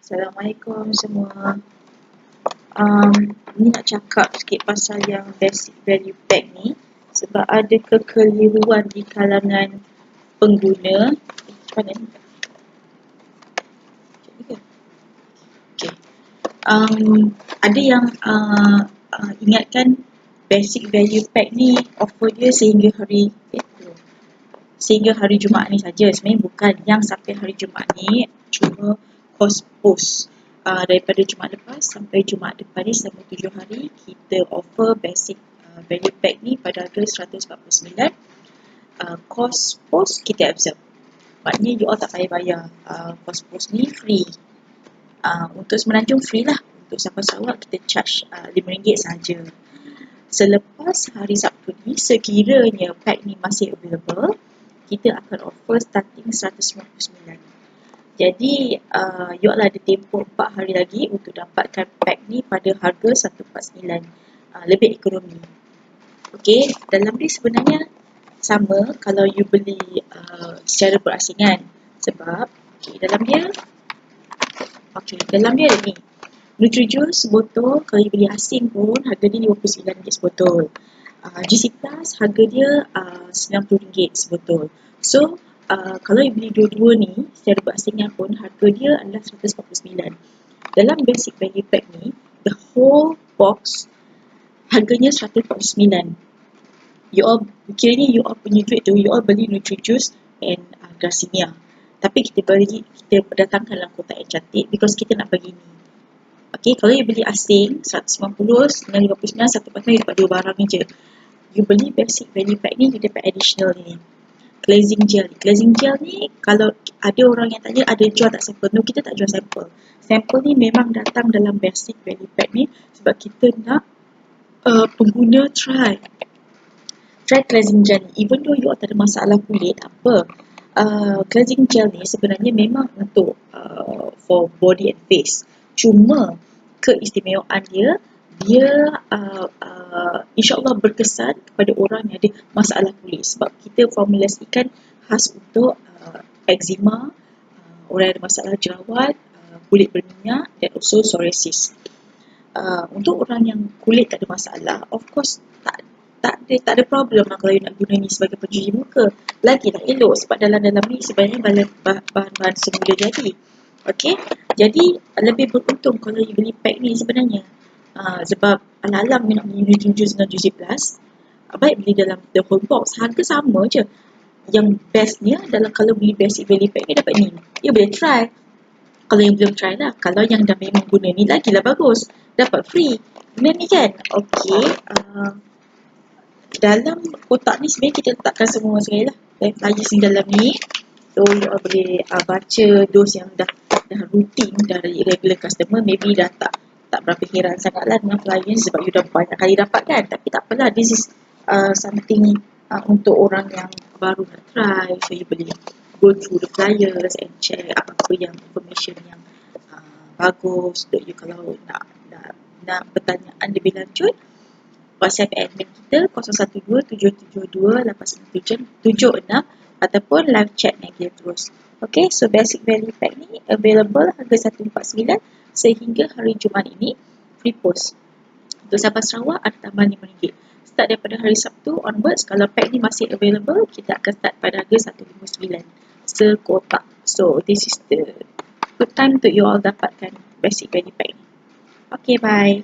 Assalamualaikum semua. Ni nak cakap sikit pasal yang basic value pack ni sebab ada kekeliruan di kalangan pengguna. Macam mana ni? Okay. Ada yang ingatkan basic value pack ni offer dia sehingga hari Jumaat ni saja. Sebenarnya bukan, yang sampai hari Jumaat ni cuma post daripada Jumaat lepas sampai Jumaat depan ni selama 7 hari kita offer basic value pack ni pada harga 149. Cost post kita absorb, maknanya you all tak payah bayar. Cost post ni free. Untuk Semenanjung free lah. Untuk Sabah Sarawak kita charge RM5 saja. Selepas hari Sabtu ni, sekiranya pack ni masih available, kita akan offer starting 199. Jadi, you all ada tempoh 4 hari lagi untuk dapatkan pack ni pada harga 149. Lebih ekonomi. Okey, dalam ni sebenarnya sama kalau you beli secara berasingan. Sebab, dalam dia ada ni. Nutrijuice sebotol, kalau you beli asing pun harga dia RM29 sebotol. GC Plus harga dia RM90 sebotol. So, kalau you beli dua-dua ni secara berasingan pun harga dia adalah RM149. Dalam basic value pack ni, the whole box harganya RM149. Kiranya you all punya duit tu, you all beli Nutrijuice and Garcinia. Tapi kita datangkan dalam kotak yang cantik because kita nak bagi ni. Okay, kalau you beli asing, RM190, RM959, you dapat 2 barang je. You beli basic value pack ni, you dapat additional ni. Cleansing gel. Cleansing gel ni, kalau ada orang yang tanya ada jual tak sampel? No, kita tak jual sampel. Sampel ni memang datang dalam basic value pack ni sebab kita nak pengguna try cleansing gel ni. Even though you tak ada masalah kulit, tak apa. Cleansing gel ni sebenarnya memang untuk for body and face. Cuma keistimewaan dia insyaAllah berkesan kepada orang yang ada masalah kulit sebab kita formulasikan khas untuk eczema, orang yang ada masalah jerawat, kulit berminyak dan also psoriasis. Untuk orang yang kulit tak ada masalah, of course tak ada problem lah kalau you nak guna ni sebagai pencuci muka. Lagilah elok sebab dalam ni sebenarnya bahan-bahan semula jadi. Okey, jadi lebih beruntung kalau you beli pack ni sebenarnya. Sebab alang-alang you nak beli Nutrijuice dengan GC Plus, baik beli dalam the whole box, harga sama je. Yang bestnya dalam kalau beli basic value pack ni dapat ni. You boleh try. Kalau yang belum try lah, kalau yang dah memang guna ni lagilah bagus, dapat free. Benar ni kan? Okey, dalam kotak ni sebenarnya kita letakkan semua sekali lah. Flyers ni dalam ni. So, you all boleh baca dos yang dah rutin dari regular customer. Maybe dah tak berapa heran sangat lah dengan flyers sebab you dah banyak kali dapat kan. Tapi tak apalah, this is something untuk orang yang baru nak try. So, you boleh go through the flyers and check apa-apa yang information yang bagus untuk you kalau nak pertanyaan lebih lanjut. WhatsApp admin kita 012-772-8976 ataupun live chat dengan kita terus. Okay, so basic value pack ni available harga 149 sehingga hari Jumaat ini, free post. Untuk Sabah Sarawak ada tambahan RM5. Start daripada hari Sabtu onwards, kalau pack ni masih available, kita akan start pada harga 159 sekotak. So this is the good time untuk you all dapatkan basic value pack ni. Okay, bye.